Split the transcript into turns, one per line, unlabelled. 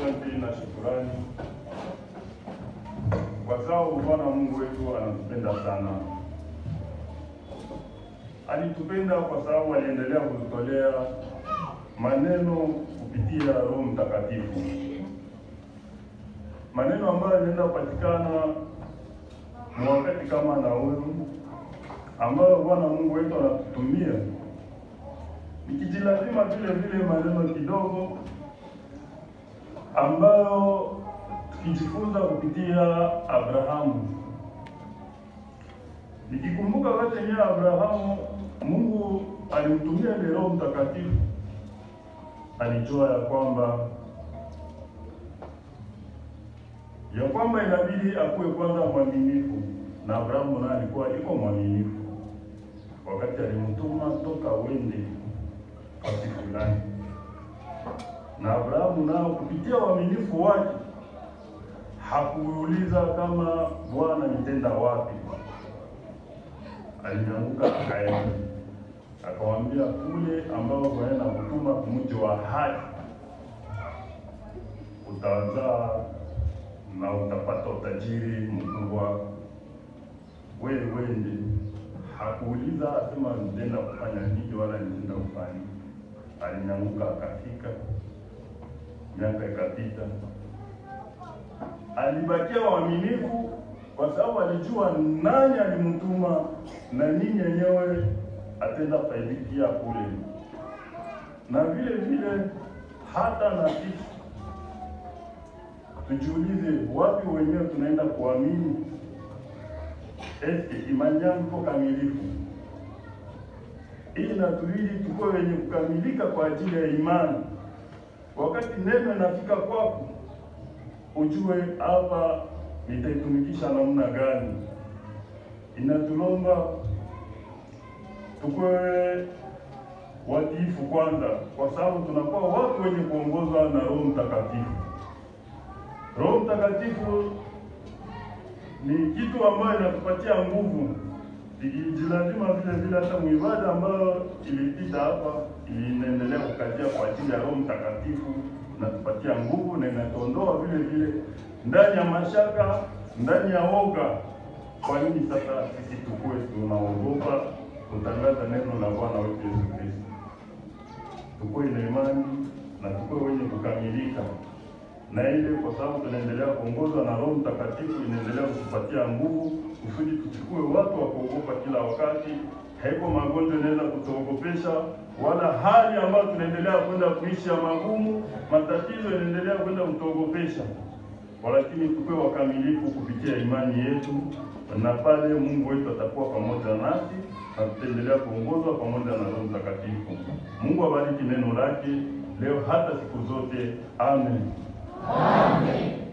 asante na shukrani kwa sababu Bwana Mungu wetu anatupenda sana. Alitupenda kwa sababu aliendelea kututolea maneno kupitia Roho Mtakatifu, maneno ambayo yanaenda kupatikana wakati kama na huyu ambayo Bwana Mungu wetu anatutumia. Nikijilazima vile maneno kidogo ambayo tukijifunza kupitia Abrahamu. Nikikumbuka wakati yenyewe Abrahamu Mungu alimtumia ile Roho Mtakatifu, alijua ya kwamba inabidi akuwe kwanza mwaminifu, na Abrahamu naye alikuwa iko mwaminifu wakati alimtuma toka wende kwa siku fulani. Na Abrahamu nao kupitia uaminifu wake hakuuliza kama Bwana nitenda wapi. Alianguka akaenda, akamwambia kule ambao waenda kutuma mji wa ahadi utazaa na utapata utajiri mkubwa, wewe wende. Hakuuliza asema nitenda kufanya nini wala nitenda kufanya. Alianguka akafika, miaka ikapita, alibakia waaminifu kwa sababu alijua nani alimtuma na nini yenyewe atenda faidikia kule. Na vile hata na sisi tujiulize, wapi wenyewe tunaenda kuamini? Imani yangu iko kamilifu? Ili natubidi tukoe wenye kukamilika kwa ajili ya imani. Wakati neno inafika kwako, ujue hapa nitaitumikisha namna gani. Inatulomba tukoe watiifu kwanza, kwa sababu tunakuwa watu wenye kuongozwa na Roho Mtakatifu. Roho Mtakatifu ni kitu ambayo inatupatia nguvu. Lazima vile hata muibada ambayo ilipita hapa inaendelea kukatia kwa ajili ya Roho Mtakatifu, na tupatia nguvu na inatuondoa vile ndani ya mashaka, ndani ya woga. Kwa nini sasa sisi tukue tunaogopa kutangaza neno la Bwana wetu Yesu Kristo? Tukue na imani na tukue wenye kukamilika na ile, kwa sababu tunaendelea kuongozwa na Roho Mtakatifu, inaendelea kutupatia nguvu kusudi tuchukue watu wa kuogopa kila wakati. Haiko magonjwa yanaweza kutuogopesha, wala hali ambayo tunaendelea kwenda kuishi ya magumu, matatizo yanaendelea kwenda kutuogopesha. Lakini tukue wakamilifu kupitia imani yetu, na pale Mungu wetu atakuwa pamoja nasi na tutaendelea kuongozwa pamoja na Roho Mtakatifu. Mungu abariki neno lake leo hata siku zote. Amen.
Amen.